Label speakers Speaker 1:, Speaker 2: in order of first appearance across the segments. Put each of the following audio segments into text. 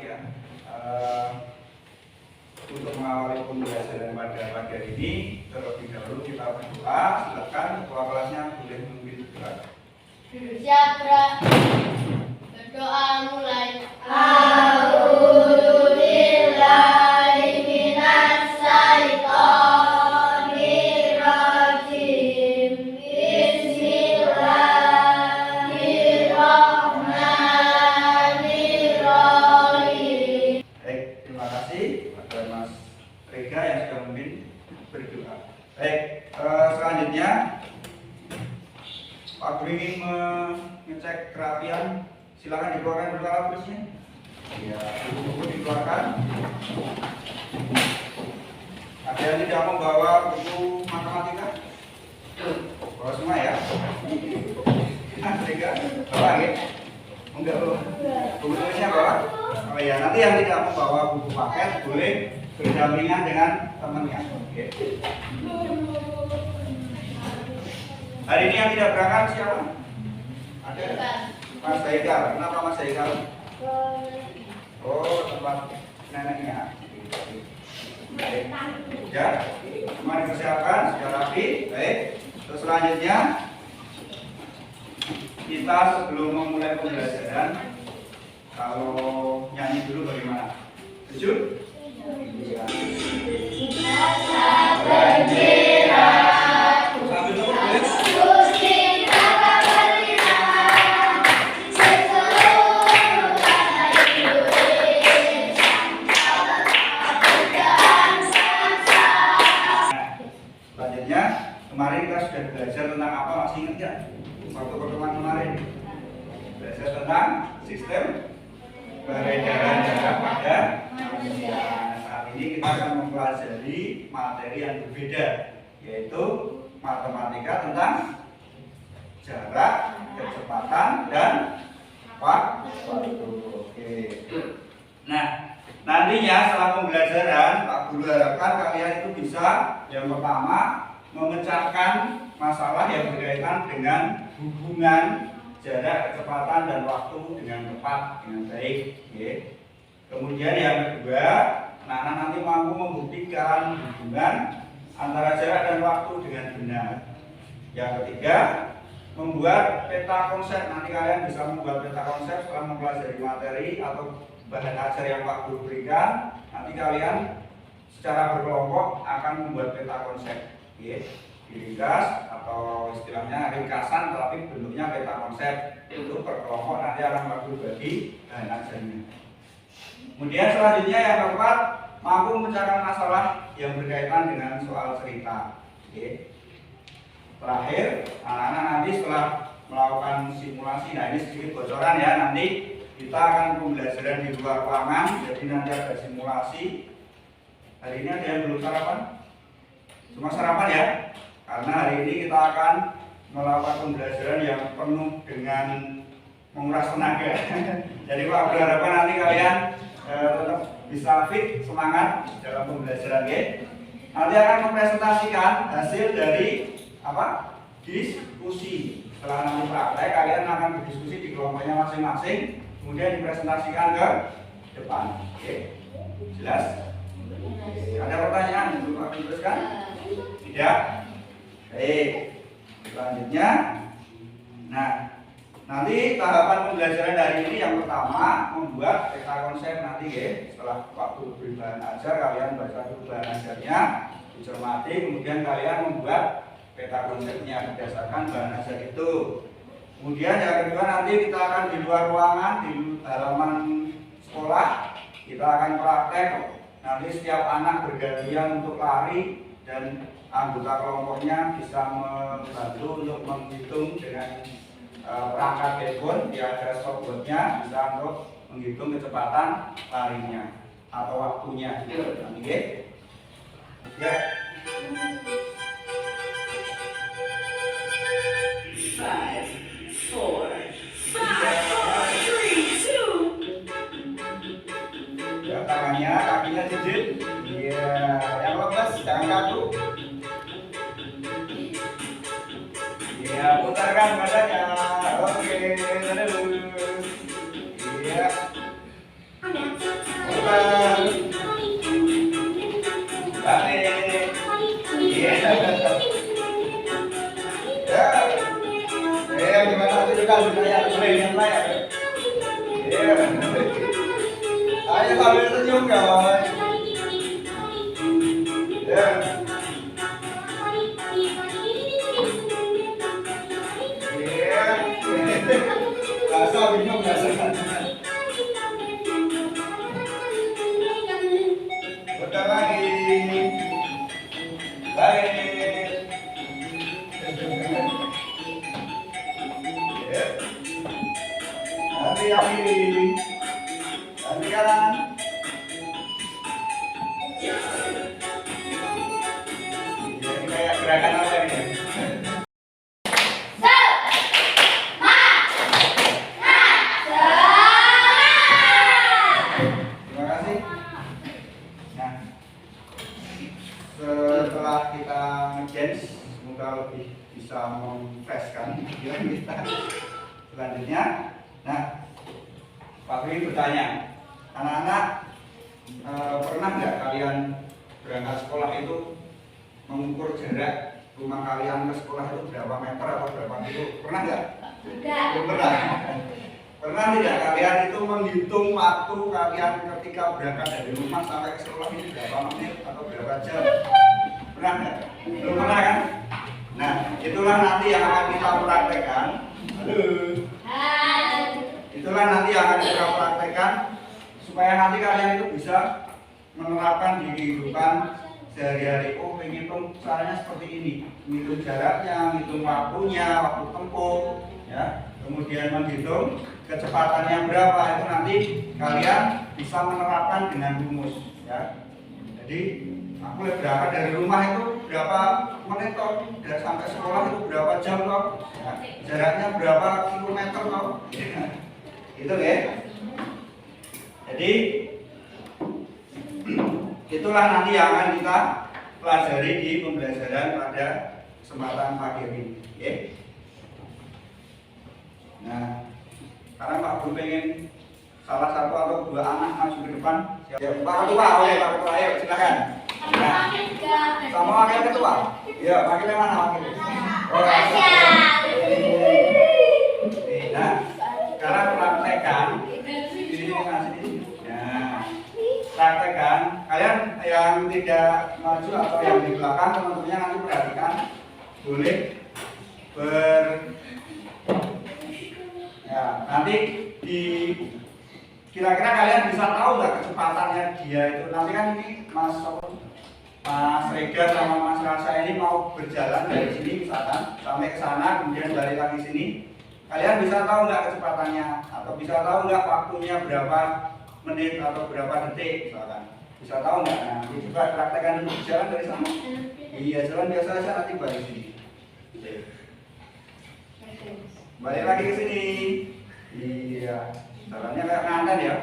Speaker 1: ya. Untuk mengawali pembelajaran pada pagi hari ini, terlebih dahulu kita berdoa. Silakan ketua kelasnya boleh memimpin doa.
Speaker 2: Siapa berdoa mulai.
Speaker 1: Rega yang sudah memimpin berdoa. Baik, selanjutnya Pak Guru ingin mengecek kerapian. Silakan dikeluarkan dulu alat tulisnya. Ya, buku-buku dikeluarkan. Ada yang tidak membawa buku matematika? Bawa semua ya. Rega, bawa ya? Enggak bawa. Buku tulisnya bawa. Oh ya, nanti yang tidak membawa buku paket boleh berdampingan dengan temannya. Oke. Hari ini yang tidak berangkat siapa? Ada? Mas Haikal. Kenapa Mas Haikal? Oh, tempat neneknya. Ya, semua dipersiapkan sudah rapi. Baik. Terus selanjutnya kita sebelum memulai pembelajaran, kalau nyanyi dulu bagaimana? Setuju? Iya. Selanjutnya, kemarin kita sudah belajar tentang apa, masih ingat nggak? Waktu pertemuan kemarin belajar tentang sistem peredaran darah pada manusia. Saat ini kita akan mempelajari materi yang berbeda, yaitu matematika tentang jarak, kecepatan, dan waktu. Oke. Nah, nantinya setelah pembelajaran, Pak Guru harapkan kalian itu bisa yang pertama memecahkan masalah yang berkaitan dengan hubungan jarak, kecepatan, dan waktu dengan tepat, dengan baik. Oke. Kemudian yang kedua, anak-anak nanti mampu membuktikan hubungan antara jarak dan waktu dengan benar. Yang ketiga, membuat peta konsep. Nanti kalian bisa membuat peta konsep setelah mempelajari materi atau bahan ajar yang Pak Guru berikan. Nanti kalian secara berkelompok akan membuat peta konsep. Oke. Diringkas atau istilahnya ringkasan, tapi bentuknya peta konsep. Itu per kelompok nanti akan Pak Guru bagi bahan ajarnya. Kemudian selanjutnya yang keempat, mampu memecahkan masalah yang berkaitan dengan soal cerita. Oke. Terakhir, anak-anak nanti setelah melakukan simulasi, nah ini sedikit bocoran ya, nanti kita akan pembelajaran di luar ruangan, jadi nanti ada simulasi. Hari ini ada yang belum sarapan? Cuma sarapan ya, karena hari ini kita akan melakukan pembelajaran yang penuh dengan menguras tenaga. Jadi Pak berharapan nanti kalian tetap bisa fit, semangat dalam pembelajaran ya. Nanti akan mempresentasikan hasil dari apa? Diskusi. Setelah nanti praktek, kalian akan berdiskusi di kelompoknya masing-masing, kemudian dipresentasikan ke depan. Oke, jelas? Ada pertanyaan? Coba diteruskan? Tidak? Baik. Selanjutnya, nah, nanti tahapan pembelajaran hari ini yang pertama membuat peta konsep nanti ya. Setelah waktu beri bahan ajar, kalian baca dulu bahan ajarnya, dicermati, kemudian kalian membuat peta konsepnya berdasarkan bahan ajar itu. Kemudian yang kedua nanti kita akan di luar ruangan, di halaman sekolah, kita akan praktek. Nanti setiap anak bergantian untuk lari dan anggota kelompoknya bisa membantu untuk menghitung dengan perangkat handphone, ya ada stopwatchnya, bisa untuk menghitung kecepatan larinya atau waktunya. Oke? Ya.
Speaker 3: 5, 4, 3, 2.
Speaker 1: Ya, tangannya, kakinya jejit. Iya, yang lepas jangan kaku. Iya, putarkan badannya. Oke, terus. Iya. Ayo sambil senyum guys. Ya. Iya. Rasa bingung rasa. Bentar lagi. Baik. Ya. Nanti akhiri. Nanti kanan. Jadi kayak gerakan apa ini? Terima kasih. Nah, setelah kita nge-dance, semoga lebih bisa memfreshkan pikiran kita. Selanjutnya, nah, Pak Bri bertanya, anak-anak pernah nggak kalian berangkat sekolah itu mengukur jarak rumah kalian ke sekolah itu berapa meter atau berapa kilo? Pernah nggak? Belum pernah. Pernah tidak kalian itu menghitung waktu kalian ketika berangkat dari rumah sampai ke sekolah ini berapa menit atau berapa jam? Pernah nggak? Belum pernah kan? Nah, itulah nanti yang akan kita praktekkan. Halo. Itulah nanti yang akan kita praktekkan supaya nanti kalian itu bisa menerapkan di kehidupan sehari-hari. Oh, menghitung caranya seperti ini, menghitung jaraknya, menghitung waktunya, waktu tempuh, ya. Kemudian menghitung kecepatannya berapa, itu nanti kalian bisa menerapkan dengan rumus, ya. Jadi aku berangkat dari rumah itu berapa menit toh, dari sampai sekolah itu berapa jam toh, ya. Jaraknya berapa kilometer toh, itu ya. Jadi itulah nanti yang akan kita pelajari di pembelajaran pada kesempatan pagi ini, ya. Nah, karena Pak Guru pengen salah satu atau dua anak maju ke depan. Ya, Pak Ketua, oleh Pak Ketua, ayo silakan. Nah, sama wakil ketua. Ya, wakilnya mana wakilnya? Oh, nah, sekarang praktekkan. Nah, praktekkan. Kalian yang tidak maju atau yang di belakang, teman-temannya nanti perhatikan. Boleh ya, nanti di kira-kira kalian bisa tahu nggak kecepatannya dia itu. Nanti kan ini Mas Rega sama Mas Rasa ini mau berjalan dari sini misalkan sampai ke sana, kemudian balik lagi sini. Kalian bisa tahu nggak kecepatannya atau bisa tahu nggak waktunya berapa menit atau berapa detik misalkan. Bisa tahu nggak? Nah, ini juga praktekkan dulu jalan dari sana. Iya, jalan biasa aja, nanti balik sini. Balik lagi ke sini. Iya, jalannya kayak nganten ya.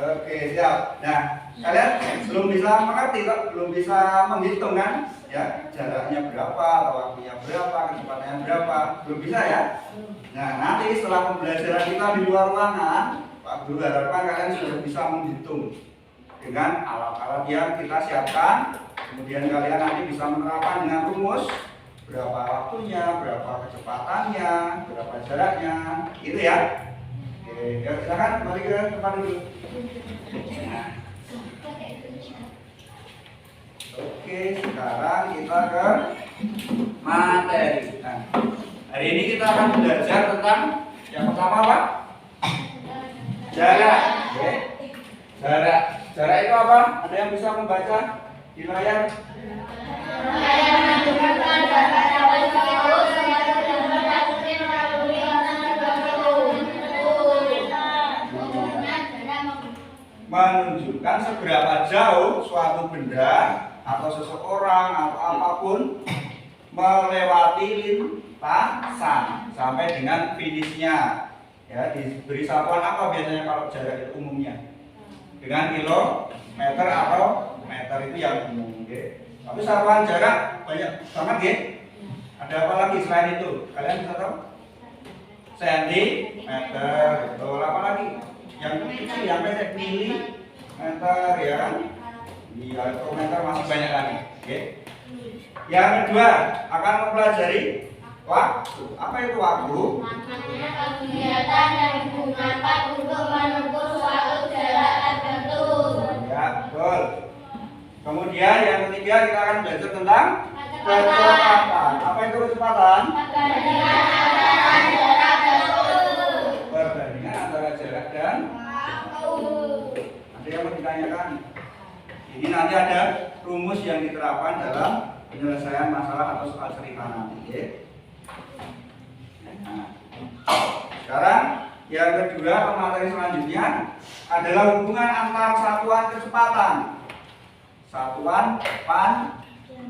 Speaker 1: Oke, siap. Nah, kalian belum bisa mengerti, belum bisa menghitung kan? Ya, jaraknya berapa, atau waktunya berapa, kecepatannya berapa, belum bisa ya? Nah, nanti setelah pembelajaran kita di luar ruangan, Pak Guru harapkan kalian sudah bisa menghitung dengan alat-alat yang kita siapkan. Kemudian kalian nanti bisa menerapkan dengan rumus berapa waktunya, berapa kecepatannya, berapa jaraknya, gitu ya. Oke, ya silakan kembali ke tempat dulu. Oke, sekarang kita ke materi. Nah, hari ini kita akan belajar tentang yang pertama apa? Jarak. Oke. Jarak. Jarak itu apa? Ada yang bisa membaca di layar? Menunjukkan seberapa jauh suatu benda atau seseorang atau apapun melewati lintasan sampai dengan finishnya. Ya, diberi satuan apa biasanya kalau jarak itu umumnya? Dengan kilometer atau meter itu yang umum. Okay. Tapi satuan jarak banyak banget ya. Ada apa lagi selain itu? Kalian bisa tahu? Sentimeter, betul. Apa lagi? Yang kecil, yang pendek, milimeter, ya kan? Iya, kilometer masih banyak lagi. Oke. Yang kedua akan mempelajari waktu. Apa itu waktu?
Speaker 2: Kegiatan yang digunakan untuk menentukan
Speaker 1: Kemudian yang ketiga kita akan belajar tentang kecepatan. Apa itu kecepatan? Perbandingan antara jarak dan ada yang mau ditanyakan? Ini nanti ada rumus yang diterapkan dalam penyelesaian masalah atau soal cerita nanti. Ya. Nah, sekarang yang kedua materi selanjutnya adalah hubungan antar satuan kecepatan. Satuan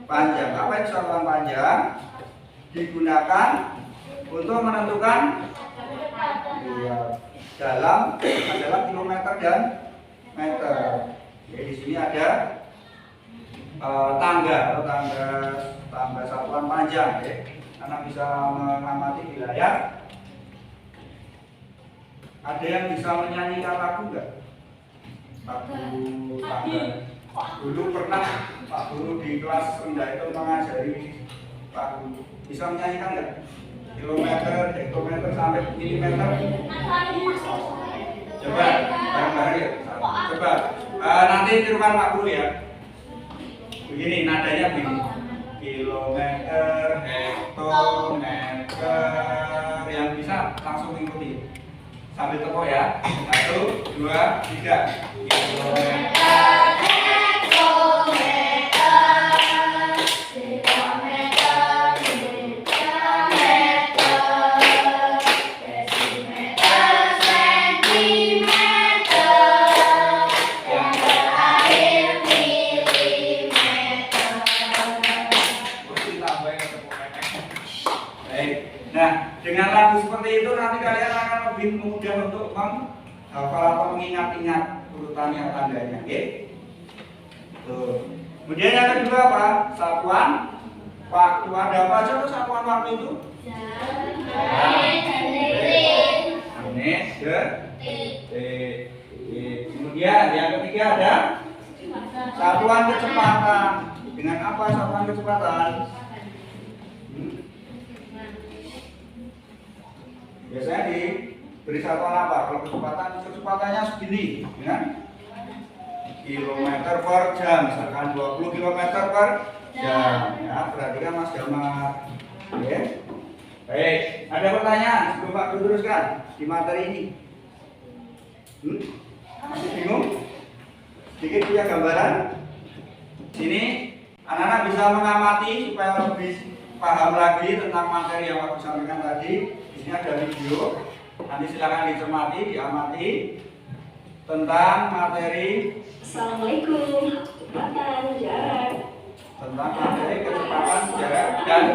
Speaker 1: panjang. Apa itu satuan panjang? Digunakan untuk menentukan dalam adalah kilometer dan meter. Jadi di sini ada tangga atau tangga satuan panjang, ya. Anak bisa mengamati di layar. Ada yang bisa menyanyikan lagu nggak? Lagu tangga. Dulu pernah Pak Guru di kelas rendah itu mengajari lagu. Bisa menyanyikan nggak? Kilometer, hektometer sampai milimeter. Coba bareng-bareng ya. Coba nanti tirukan Pak Guru ya. Begini nadanya begini. Kilometer, hektometer. Yang bisa langsung ikuti. Sambil tepuk ya. 1, 2, 3. Kilometer. Nah, dengan lagu seperti itu nanti kalian akan lebih mudah untuk menghafal atau mengingat-ingat urutannya tandanya, oke? Tuh. Kemudian yang kedua apa? Satuan waktu. Ada apa aja tuh satuan waktu itu? Menit, detik. Kemudian yang ketiga ada satuan kecepatan. Dengan apa satuan kecepatan? Biasanya diberi satuan apa? Kalau kecepatannya segini, ya? Kilometer per jam, misalkan 20 kilometer per jam. Ya, perhatikan Mas Damar. Oke. Baik, ada pertanyaan sebelum Pak Guru teruskan di materi ini? Masih bingung? Sedikit punya gambaran? Sini anak-anak bisa mengamati supaya lebih paham lagi tentang materi yang aku sampaikan tadi. Di sini ada video. Nanti silakan dicermati, diamati tentang materi.
Speaker 3: Assalamualaikum. Kecepatan, jarak.
Speaker 1: Tentang materi kecepatan, jarak dan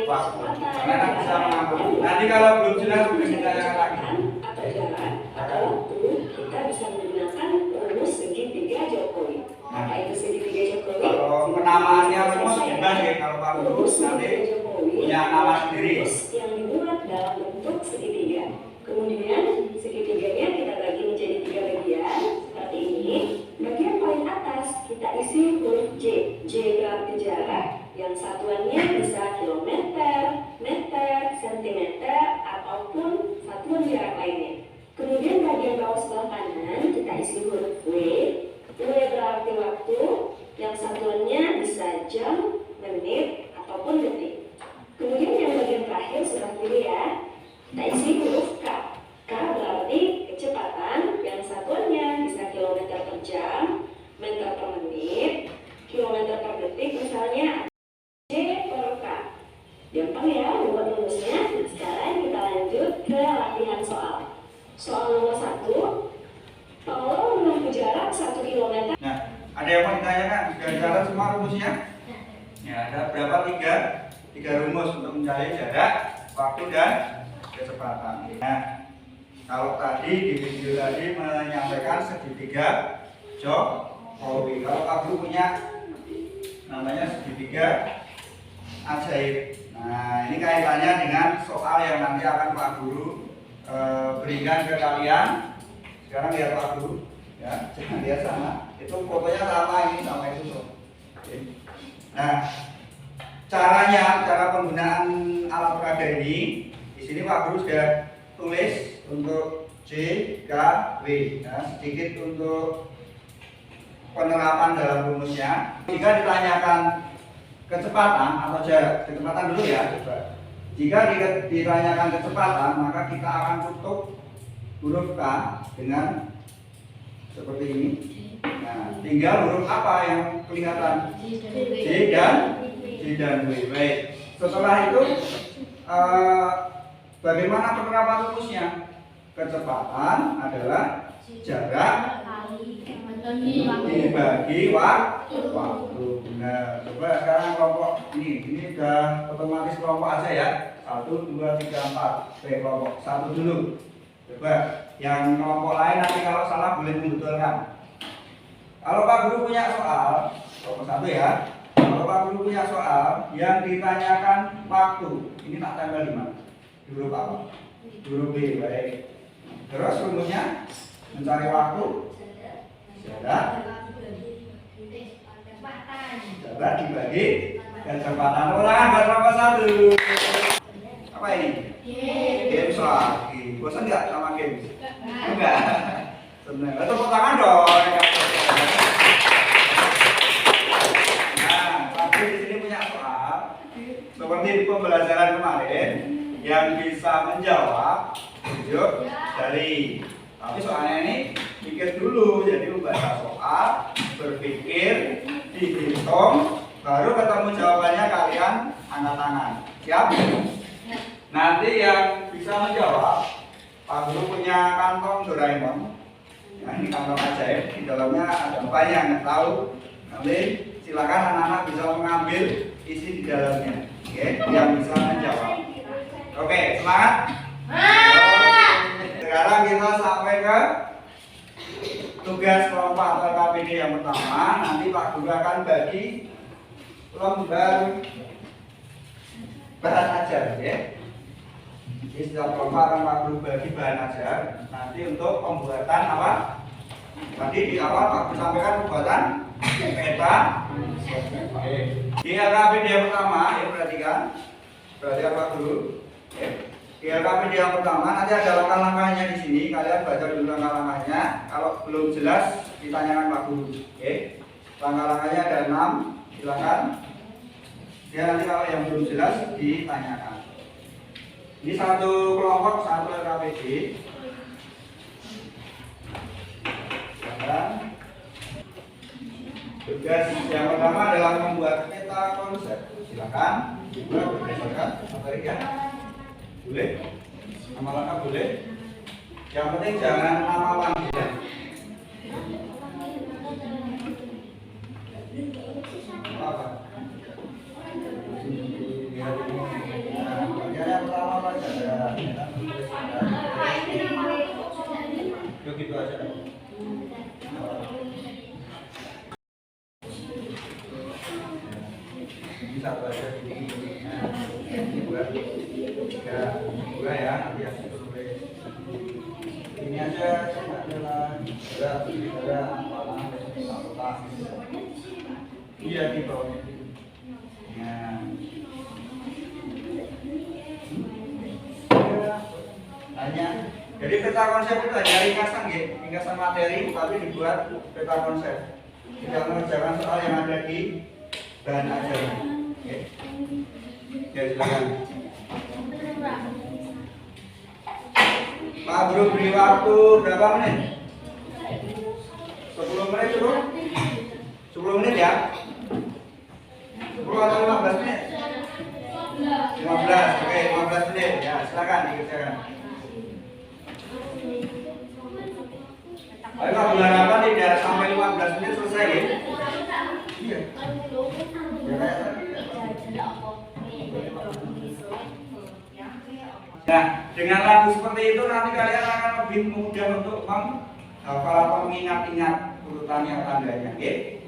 Speaker 1: waktu. Anak-anak bisa mengamati. Nanti kalau belum jelas boleh ditanyakan lagi.
Speaker 3: Atau jarak atau waktu, kita bisa menggunakan rumus segitiga Jokowi. Apa itu segitiga Jokowi?
Speaker 1: Kalau penamaannya rumus bebas ya, kalau Pak Guru nanti punya nama sendiri.
Speaker 3: Yang dibuat dalam bentuk segitiga. Kemudian segitiganya kita bagi menjadi 3 bagian seperti ini. Bagian paling atas kita isi huruf J. J berarti jarak. Yang satuannya bisa kilometer, meter, sentimeter, ataupun satuan jarak lainnya. Kemudian bagian bawah sebelah kanan kita isi huruf W. W berarti waktu. Yang satuannya bisa jam, menit, ataupun detik. Kemudian yang bagian terakhir sebelah kiri ya. Kita isi huruf K. K berarti kecepatan. Yang satuannya bisa kilometer per jam, meter per menit, kilometer per detik, misalnya J per K. Gampang ya buat rumusnya. Sekarang kita lanjut ke latihan soal. Soal nomor 1. Tolong menempuh jarak 1 km.
Speaker 1: Nah, ada yang mau ditanyakan? Sudah dicatat semua rumusnya? Ya, ada berapa? Tiga rumus untuk mencari jarak, waktu, dan kecepatan. Nah, kalau tadi di video tadi menyampaikan segitiga Jokowi. Kalau Pak Guru punya namanya segitiga ajaib. Nah, ini kaitannya dengan soal yang nanti akan Pak Guru berikan ke kalian. Sekarang lihat Pak Guru, ya, jangan lihat sana. Itu fotonya sama ini sama itu. Oke. Nah, cara penggunaan alat peraga ini di sini Pak Guru sudah tulis untuk J, K, W. Nah, sedikit untuk penerapan dalam rumusnya. Jika ditanyakan kecepatan atau jarak, kecepatan dulu ya, coba. Jika ditanyakan kecepatan, maka kita akan tutup huruf K dengan seperti ini. Nah, tinggal huruf apa yang kelihatan? J dan W. Baik. Setelah itu bagaimana penerapan rumusnya? Kecepatan adalah jarak dibagi waktu. Nah, coba sekarang kelompok ini udah otomatis kelompok aja ya. 1, 2, 3, 4. Oke, kelompok 1 dulu. Coba yang kelompok lain nanti kalau salah boleh membetulkan. Kalau Pak Guru punya soal, kelompok 1 ya. Kalau Pak Guru punya soal yang ditanyakan waktu, ini tak tempel 5. Huruf apa? Huruf B, baik. Terus rumusnya mencari waktu. Jarak dibagi kecepatan. Ulangan buat kelompok 1. Apa ini? Games lagi. Bosan nggak sama games? Enggak. Senang. Tepuk tangan dong. Nah, tapi di sini punya soal seperti di pembelajaran kemarin yang bisa menjawab yuk dari. Tapi soalnya ini pikir dulu, jadi membaca soal, berpikir, dihitung, baru ketemu jawabannya kalian angkat tangan. Siap? Nanti yang bisa menjawab, Pak Guru punya kantong Doraemon. Nah, ini kantong ajaib, di dalamnya ada banyak yang tahu. Nanti silakan anak-anak bisa mengambil isi di dalamnya. Oke, yang bisa menjawab. Oke, semangat. Sekarang kita sampai ke tugas kelompok atau KPD yang pertama. Nanti Pak Guru akan bagi lembar bahan ajar, ya. Jadi setiap kelompok akan Pak Guru bagi bahan ajar. Nanti untuk pembuatan apa? Tadi di awal Pak Guru sampaikan pembuatan peta. Oke. Di KPD yang pertama, ya perhatikan Pak Guru. Oke. Di LKPD yang pertama nanti ada langkah-langkahnya di sini. Kalian baca dulu langkah-langkahnya. Kalau belum jelas ditanyakan Pak Guru. Oke. Langkah-langkahnya ada 6. Silakan. Ya nanti kalau yang belum jelas ditanyakan. Ini satu kelompok, satu LKPD. Silakan. Tugas yang pertama adalah membuat peta konsep. Silakan. Juga berdasarkan materi ya. Boleh? Nama lengkap boleh? Yang penting jangan nama panggilan. Apa? Yang pertama apa saja? Yuk gitu aja. Ini satu aja ini. Ini buat dua ya, nanti yang itu tulis. Ini aja adalah ada apa? Iya di bawahnya. Nah. Hanya jadi peta konsep itu hanya ringkasan ya, ringkasan materi tapi dibuat peta konsep. Tidak mengerjakan soal yang ada di bahan ajar. Oke. Ya silakan. Pak Guru beri waktu berapa menit? 10 menit cukup? 10 menit ya? 10 atau 15 menit? 15, oke 15 menit ya silakan dikerjakan. Tapi Pak Guru harapkan tidak sampai 15 menit selesai ya? Iya. Ya kayak tadi. Nah, dengan lagu seperti itu nanti kalian akan lebih mudah untuk menghafal atau mengingat-ingat urutannya tandanya, oke?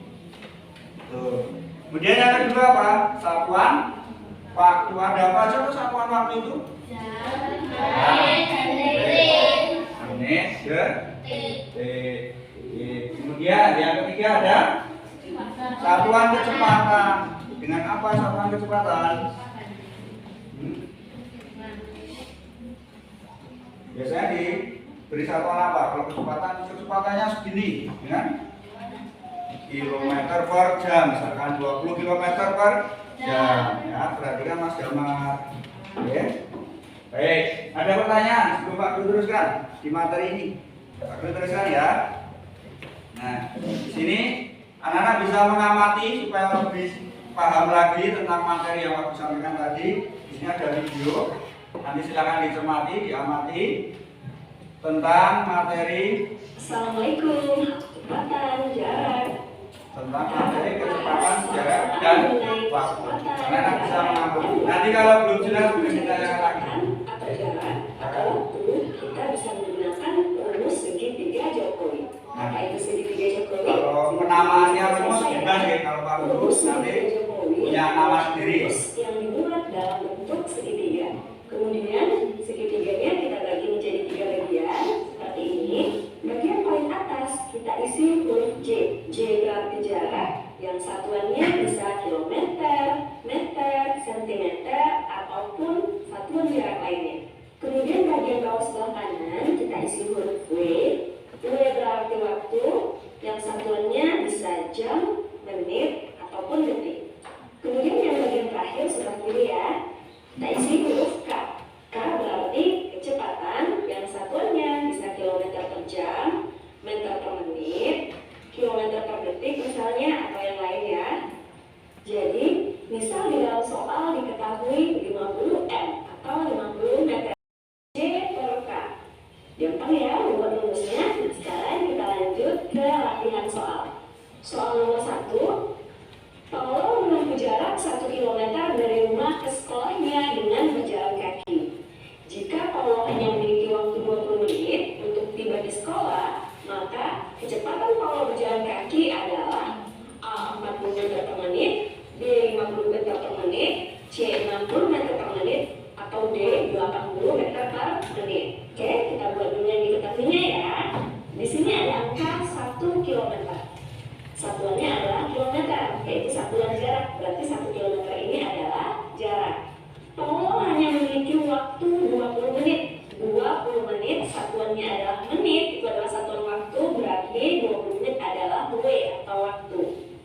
Speaker 1: Tuh. Kemudian yang kedua apa? Satuan waktu. Ada apa aja tuh satuan waktu itu? Menit, detik. Kemudian yang ketiga ada satuan kecepatan. Dengan apa satuan kecepatan? Biasanya diberi satuan apa? Kalau kecepatannya segini, ya kan? kilometer per jam, misalkan 20 kilometer per jam. Ya, perhatikan Mas Damar. Oke. Baik, ada pertanyaan sebelum Pak Guru teruskan di materi ini. Pak Guru teruskan ya. Nah, di sini anak-anak bisa mengamati supaya lebih paham lagi tentang materi yang aku sampaikan tadi. Di sini ada video. Nanti silakan dicermati, diamati tentang materi.
Speaker 3: Assalamualaikum. Kecepatan jarak.
Speaker 1: Tentang materi kecepatan, jarak, dan waktu. Anak-anak bisa mengamati. Nanti kalau belum jelas boleh ditanyakan lagi.
Speaker 3: Atau jarak atau waktu, kita bisa menggunakan rumus segitiga Jokowi. Apa itu segitiga Jokowi?
Speaker 1: Kalau penamaannya rumus bebas ya, kalau Pak Guru nanti punya nama sendiri.
Speaker 3: Yang dibuat dalam bentuk segitiga. Kemudian segitiganya kita bagi menjadi 3 bagian seperti ini. Bagian paling atas kita isi huruf J. J berarti jarak, yang satuannya bisa kilometer, meter, sentimeter, ataupun satuan jarak lainnya. Kemudian bagian bawah sebelah kanan kita isi huruf W. W berarti waktu, yang satuannya bisa jam, menit, ataupun detik. Kemudian yang bagian terakhir sebelah kiri ya, kita isi huruf K. K berarti kecepatan, yang satuannya bisa kilometer per jam, meter per menit, kilometer per detik misalnya, atau yang lain ya. Jadi, misal di dalam soal diketahui 50 M atau 50 meter J per K. Gampang ya buat rumusnya. Nah, sekarang kita lanjut ke latihan soal. Soal nomor 1. Tolong menempuh jarak 1 km dari rumah ke sekolahnya dengan berjalan kaki. Jika Paulo hanya memiliki waktu 20 menit untuk tiba di sekolah, maka kecepatan Paulo berjalan kaki adalah A 40 meter per menit, B 50 meter per menit, C 60 meter per menit, atau D 80 meter per menit. Oke, kita buat dulu yang diketahuinya ya. Di sini ada angka 1 km. Satuannya adalah kilometer, yaitu satuan jarak. Berarti 1 kilometer ini adalah jarak. Paulo hanya memiliki waktu 20 menit. 20 menit satuannya adalah menit, itu adalah satuan waktu, berarti 20 menit adalah W atau waktu.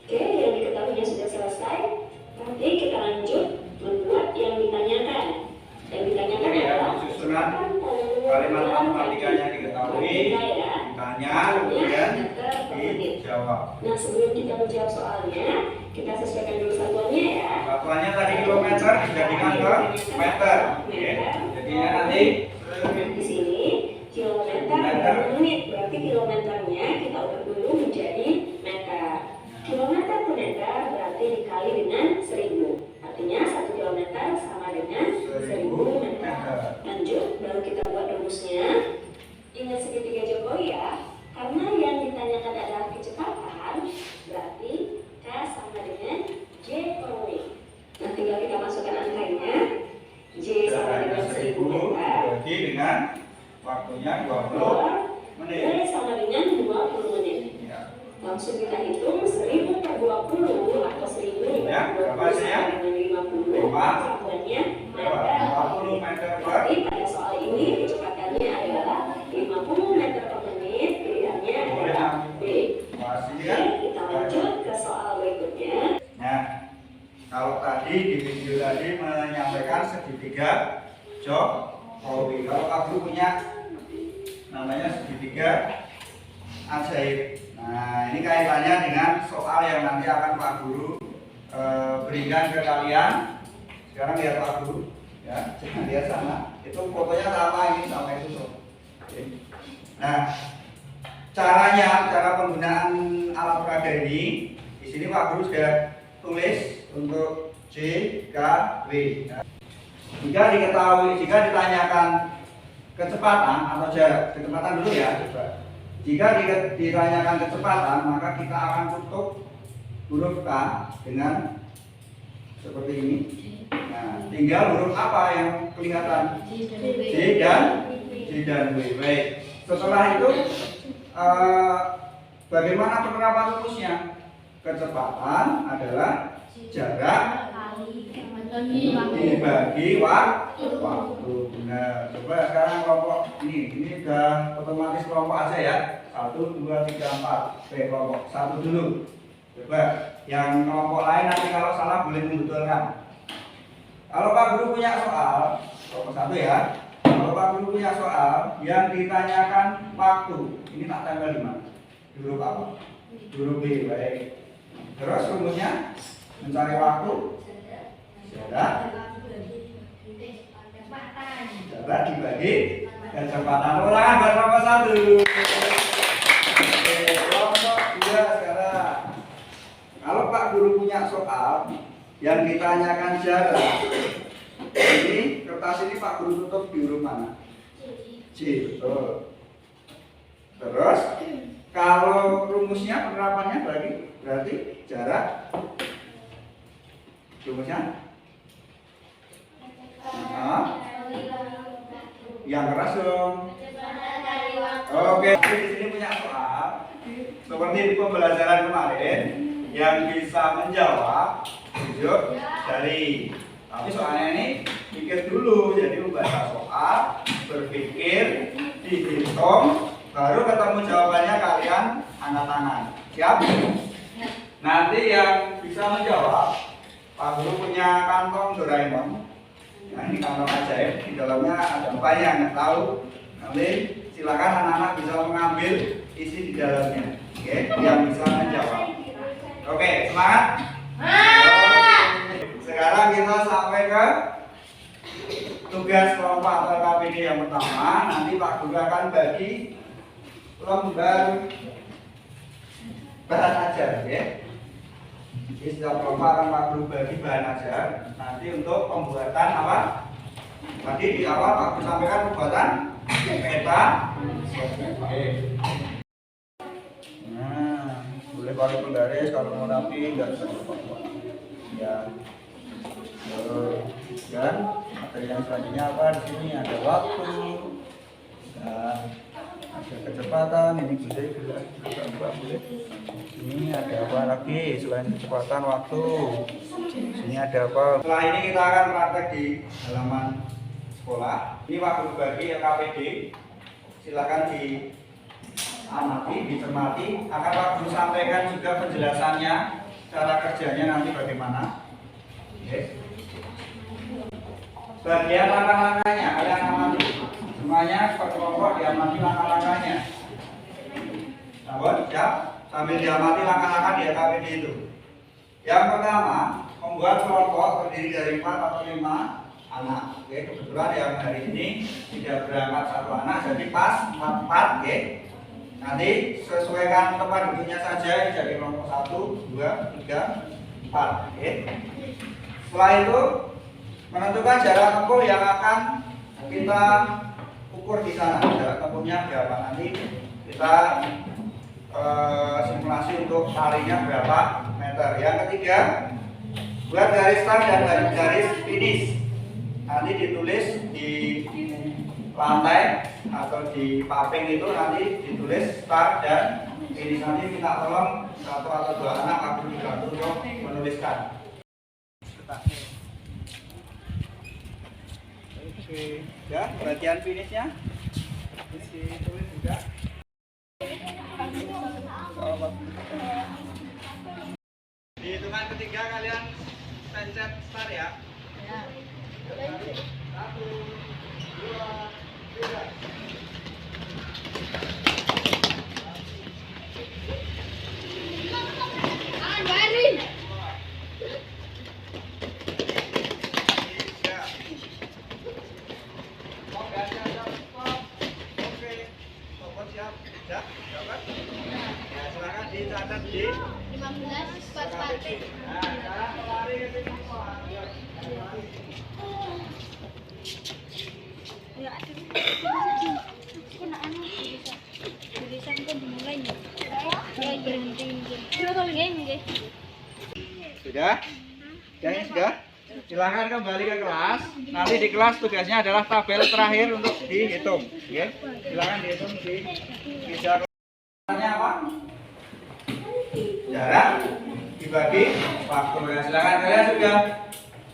Speaker 3: Oke, yang diketahuinya sudah selesai. Nanti kita lanjut membuat yang ditanyakan. Yang ditanyakan adalah
Speaker 1: susunan kalimat matematikanya diketahui, ditanya, kemudian dijawab.
Speaker 3: Nah, sebelum kita menjawab soalnya, kita sesuaikan dulu satuannya ya.
Speaker 1: Satuannya tadi kilometer dijadikan ke meter. Oke. Jadinya nanti
Speaker 3: di sini kilometer per menit, berarti kilometernya kita ubah dulu menjadi meter. Kilometer per meter berarti dikali dengan 1000. Artinya 1 kilometer sama dengan 1000 meter. Lanjut, baru kita buat rumusnya. Ingat segitiga Jokowi ya. Karena yang ditanyakan adalah kecepatan, berarti K sama dengan J per W. Nah, tinggal kita masukkan angkanya. J sama dengan 1000 meter.
Speaker 1: Jadi dengan waktunya 20 menit.
Speaker 3: W sama dengan 20 menit.
Speaker 1: Ya.
Speaker 3: Langsung kita hitung 1000 per 20 atau 1000
Speaker 1: Ya, berapa sih ya?
Speaker 3: dengan 50.
Speaker 1: Berapa?
Speaker 3: Satuannya
Speaker 1: Berapa? 40 meter per.
Speaker 3: Jadi pada soal ini kecepatannya adalah 50 meter per menit. Pilihannya adalah B.
Speaker 1: Masih
Speaker 3: Oke,
Speaker 1: ya?
Speaker 3: kita lanjut ke soal berikutnya.
Speaker 1: Nah, kalau tadi di video tadi menyampaikan segitiga Jokowi. Kalau Pak Guru punya namanya segitiga ajaib. Nah, ini kaitannya dengan soal yang nanti akan Pak Guru berikan ke kalian. Sekarang lihat Pak Guru, ya, jangan lihat sana. Itu fotonya sama ini sama itu. Oke. Nah, cara penggunaan alat peraga ini di sini Pak Guru sudah tulis untuk J, K, W. Nah, jika ditanyakan kecepatan atau jarak, kecepatan dulu ya, coba. Jika ditanyakan kecepatan, maka kita akan tutup huruf K dengan seperti ini. Nah, tinggal huruf apa yang kelihatan? J dan W. Baik. Setelah itu bagaimana penerapan rumusnya? Kecepatan adalah jarak dibagi waktu. Nah, coba sekarang kelompok ini udah otomatis kelompok aja ya. 1, 2, 3, 4. Oke, kelompok 1 dulu. Coba yang kelompok lain nanti kalau salah boleh membetulkan. Kalau Pak Guru punya soal, kelompok 1 ya. Kalau Pak Guru punya soal yang ditanyakan waktu, ini tak tempel 5. Huruf apa? Huruf B, baik. Terus rumusnya mencari waktu. Jarak dibagi kecepatan. Ulangan buat kelompok 1. Oke, kelompok 2 sekarang. Kalau Pak Guru punya soal yang ditanyakan jarak, ini kertas ini Pak Guru tutup di huruf mana? C, betul. Terus kalau rumusnya penerapannya berarti jarak rumusnya yang keras dong. Oke, di sini punya soal seperti di pembelajaran kemarin yang bisa menjawab tunjuk jari. Tapi soalnya ini pikir dulu, jadi membaca soal, berpikir, dihitung, baru ketemu jawabannya kalian angkat tangan. Siap? Nanti yang bisa menjawab, Pak Guru punya kantong Doraemon. Nah, ini kantong ajaib, di dalamnya ada banyak yang tahu. Nanti silakan anak-anak bisa mengambil isi di dalamnya. Oke, yang bisa menjawab. Oke, semangat. Sekarang kita sampai ke tugas kelompok atau KPD yang pertama. Nanti Pak Guru akan bagi lembar bahan ajar, ya. Jadi setiap kelompok akan Pak Guru bagi bahan ajar. Nanti untuk pembuatan apa? Tadi di awal Pak Guru sampaikan pembuatan peta. Oke. Nah, boleh pakai penggaris kalau mau rapi, nggak usah lupa. Ya. Dan materi yang selanjutnya apa? Di sini ada waktu dan ada kecepatan. Ini boleh gelas boleh. Ini ada apa lagi selain kecepatan waktu? Ini ada apa? Setelah ini kita akan praktek di halaman sekolah. Ini waktu bagi KPD. Silakan diamati, dicermati. Akan Pak Guru sampaikan juga penjelasannya, cara kerjanya nanti bagaimana. Oke. Bagian langkah-langkahnya kalian amati. Semuanya per kelompok diamati langkah-langkahnya. Namun, siap? Sambil diamati langkah-langkah di KPD itu. Yang pertama, membuat kelompok terdiri dari 4 atau 5 anak. Oke, kebetulan yang hari ini tidak berangkat 1 anak, jadi pas 4, oke. Nanti sesuaikan tempat duduknya saja, jadi kelompok 1, 2, 3, 4. Oke. Setelah itu menentukan jarak tempuh yang akan kita ukur di sana. Jarak tempuhnya berapa, nanti kita simulasi untuk larinya berapa meter. Yang ketiga, buat garis start dan garis finish. Nanti ditulis di lantai atau di paping itu nanti ditulis start dan finish. Nanti minta tolong 1 atau 2 anak aku dibantu untuk menuliskan. Oke, ya bagian finishnya ditulis juga. Di hitungan ketiga kalian pencet start ya. 1, 2, 3. Dicatat di
Speaker 2: 15 pas pakai.
Speaker 1: Nah, sekarang lari ke sini semua.
Speaker 4: Ya, ada. Aku nak anu bisa. Tulisan kan dimulai nih. Ya, berhenti.
Speaker 1: Sudah? Sudah? Silahkan kembali ke kelas. Nanti di kelas tugasnya adalah tabel terakhir untuk dihitung. Oke? Silahkan dihitung di apa? Jarak dibagi waktu. Ya, silakan kalian sudah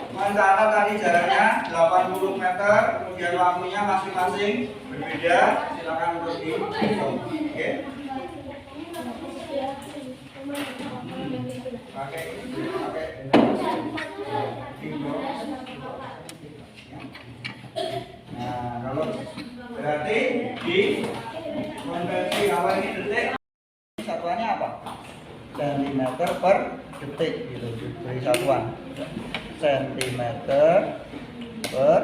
Speaker 1: mencatat tadi jaraknya 80 meter, kemudian waktunya masing-masing berbeda. Silakan untuk dihitung. Oke. Pakai nah, kalau berarti di konversi awal ini detik, satuannya apa? Sentimeter per detik gitu, beri satuan sentimeter per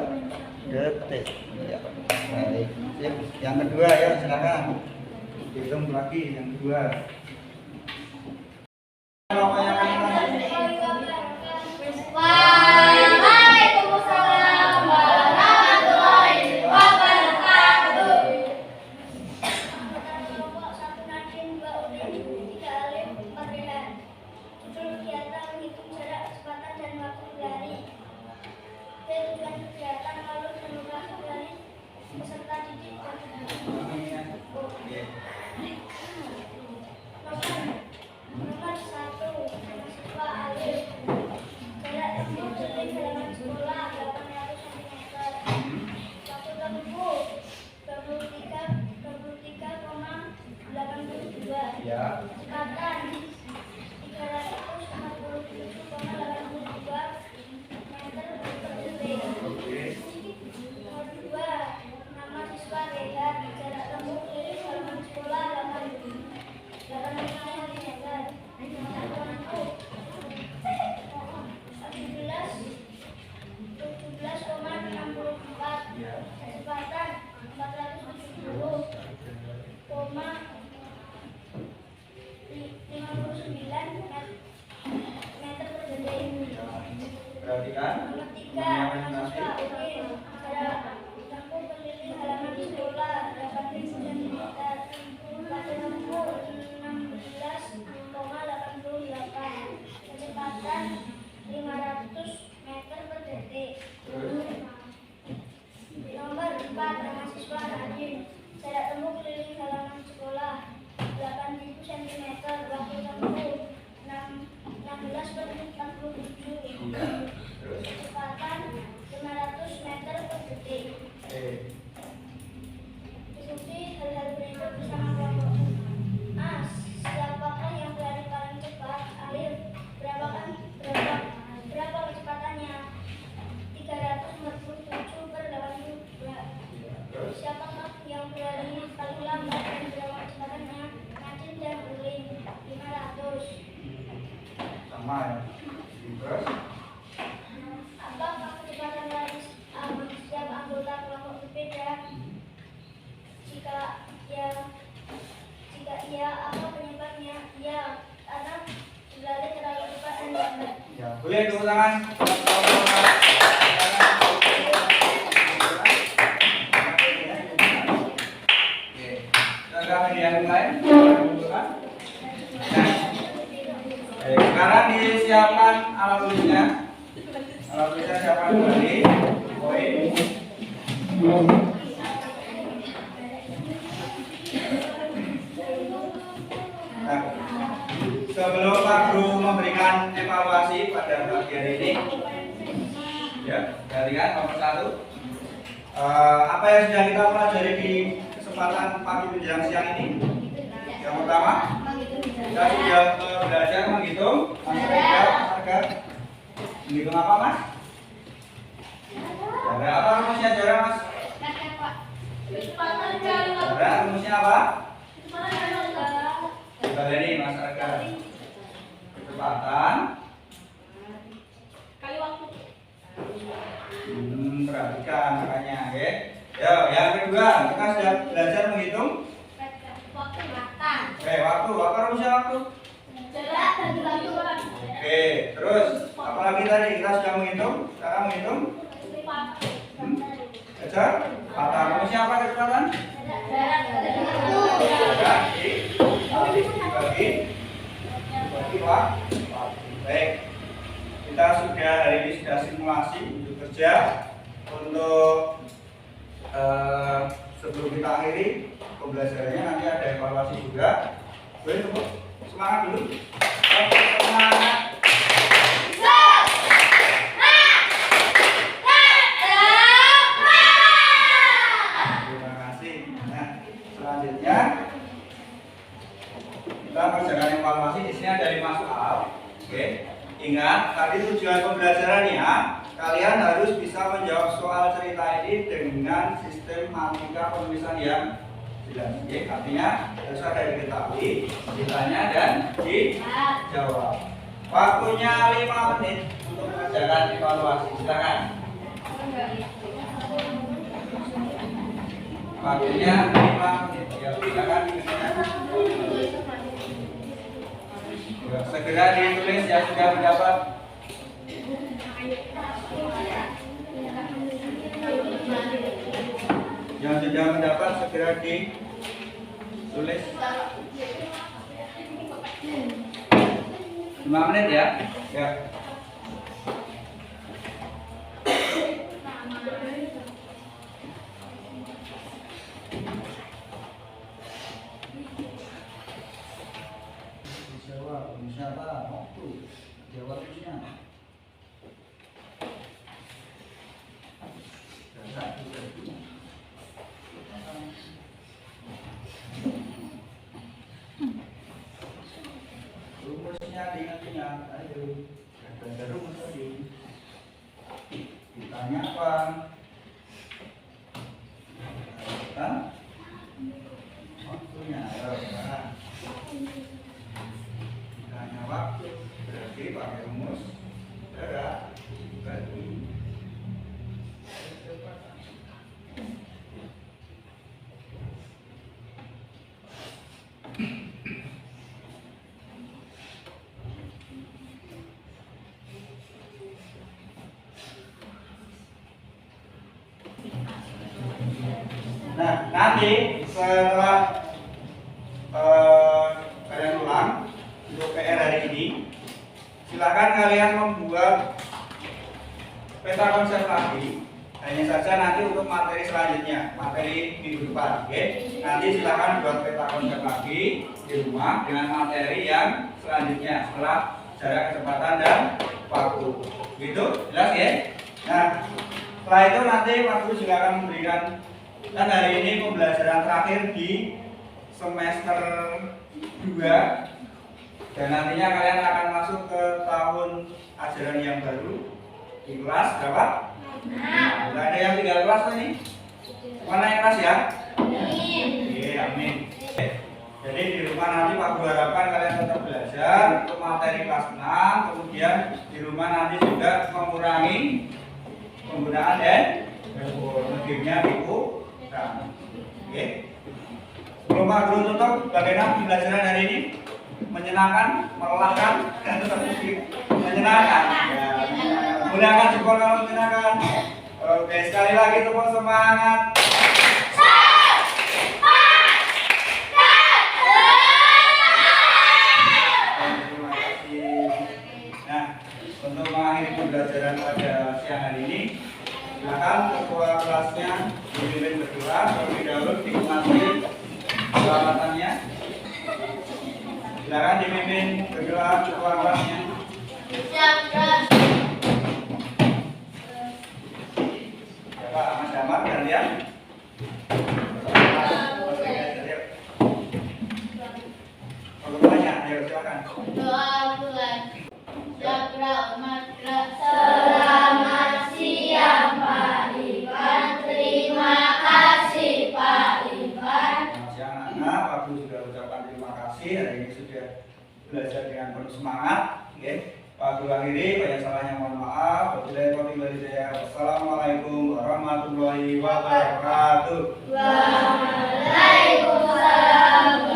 Speaker 1: detik ya. Baik, yang kedua ya, silakan hitung lagi yang kedua. Apa yang
Speaker 2: Waalaikumsalam warahmatullahi wabarakatuh. Satu nadin, dua udin, tiga alif, empat rehan. Tujuh kegiatan menghitung jarak, kecepatan dan waktu berlari. Tujuan kegiatan lalu jumlah berlari peserta didik dan nomor satu, mahasiswa alif. Jarak tempuh dari halaman sekolah 800 cm. Waktu tempuh 23,82.
Speaker 1: ya?
Speaker 2: Kecepatan 347,82 meter per detik.
Speaker 1: Oke.
Speaker 2: Nomor 2, nama siswa Rehan. Jarak tempuh dari halaman sekolah 800 cm.
Speaker 1: Ya.
Speaker 2: Kecepatan 470,59 meter per detik.
Speaker 1: Perhatikan.
Speaker 2: Nomor 3, mahasiswa Udin. Jarak tempuh keliling halaman sekolah 8.000 cm. Waktu tempuh 16,88. Kecepatan 500 meter per detik. Nomor 4, mahasiswa Nadine. Jarak tempuh keliling halaman sekolah 8.000 cm. Waktu tempuh 16,47. Kecepatan 500 meter per detik. Ikuti hal-hal berikut bersama kelompok. A. Siapakah yang berlari paling cepat? Alif. Berapa kecepatannya? 347/82. Siapakah yang berlari paling lambat dan berapa kecepatannya? Nadine dan Ulin. 500.
Speaker 1: Sama ya. Terus
Speaker 2: Apakah kecepatan lari setiap anggota kelompok berbeda? Jika iya, apa penyebabnya? Ya, karena berlari terlalu cepat dan lambat.
Speaker 1: ya, boleh tepuk tangan. Oke. Sekarang yang lain. Sekarang disiapkan alat tulisnya. Alat tulisnya siapkan kembali. Poin. Nah, sebelum Pak Guru memberikan evaluasi pada bagian ini, ya, perhatikan nomor 1. Apa yang sudah kita pelajari di kesempatan pagi menjelang siang ini? Yang pertama, kita sudah belajar menghitung harga. Menghitung apa, Mas? Jarak. Apa rumusnya jarak, Mas? Jarak rumusnya apa? Coba ini Mas Arga. Kecepatan
Speaker 2: Kali waktu.
Speaker 1: perhatikan makanya, oke. Ya, yang kedua, kita sudah belajar menghitung
Speaker 2: Waktu makan.
Speaker 1: waktu. Apa rumusnya waktu?
Speaker 2: Jarak bagi waktu.
Speaker 1: Oke, terus apa lagi tadi? Kita sudah menghitung. Sekarang menghitung kecepatan. Rumusnya apa kecepatan?
Speaker 2: Jarak
Speaker 1: Dibagi waktu. Baik, kita sudah hari ini sudah simulasi untuk kerja. Untuk sebelum kita akhiri pembelajarannya nanti ada evaluasi juga. Boleh tepuk semangat dulu. Oke, semangat. Terima kasih. Nah, selanjutnya kita kerjakan evaluasi. Di sini ada 5 soal. Oke. Ingat, tadi tujuan pembelajarannya kalian harus bisa menjawab soal cerita ini dengan sistem matematika penulisan yang jelas. Oke, artinya harus ada yang diketahui ceritanya dan dijawab. Waktunya 5 menit untuk mengerjakan evaluasi. Silakan. Waktunya 5 menit. Ya, silakan. Segera ditulis yang sudah mendapat. Yang sudah mendapat segera ditulis. 5 menit ya. Ya. Jawab, waktu. Jawabnya. Rumusnya diingat-ingat, ayo. Ada rumus tadi. Ditanya apa? Hah? Waktunya, ditanya waktu, berarti pakai rumus gerak bagi kecepatan. Nah, nanti setelah kalian ulang untuk PR hari ini, silakan kalian membuat peta konsep lagi. Hanya saja nanti untuk materi selanjutnya, materi minggu depan, oke? Nanti silakan buat peta konsep lagi di rumah dengan materi yang selanjutnya setelah jarak, kecepatan dan waktu. Gitu, jelas ya? Nah, setelah itu nanti waktu juga akan memberikan. Dan hari ini pembelajaran terakhir di semester 2 dan nantinya kalian akan masuk ke tahun ajaran yang baru di kelas berapa? Nah, ada yang tinggal kelas ini? Mana yang kelas ya? Amin. Oke, amin. Jadi di rumah nanti Pak Guru harapkan kalian tetap belajar untuk materi kelas 6, kemudian di rumah nanti juga mengurangi penggunaan dan game-nya itu. Oke. Sebelum Pak Guru tutup, bagaimana pembelajaran hari ini? Menyenangkan, melelahkan, dan tetap menyenangkan. Ya, boleh angkat jempol kalau menyenangkan. Oke, sekali lagi tepuk semangat. Terima kasih. Nah, untuk mengakhiri pembelajaran pada siang hari ini, silakan ketua kelasnya dipimpin berdua terlebih dahulu dinikmati selamatannya. Silakan dipimpin berdua ketua kelasnya. Pak Mas Damar gantian. Kalau tanya, ayo silakan.
Speaker 2: Doa bulan. Selamat siang Pak Ivan. Terima kasih Pak Ivan.
Speaker 1: Selamat siang anak-anak. Pak Guru sudah ucapkan terima kasih. Hari ini sudah belajar dengan penuh semangat. Oke. Pak Guru akhiri, banyak salahnya mohon maaf. Wassalamualaikum warahmatullahi wabarakatuh.
Speaker 2: Waalaikumsalam.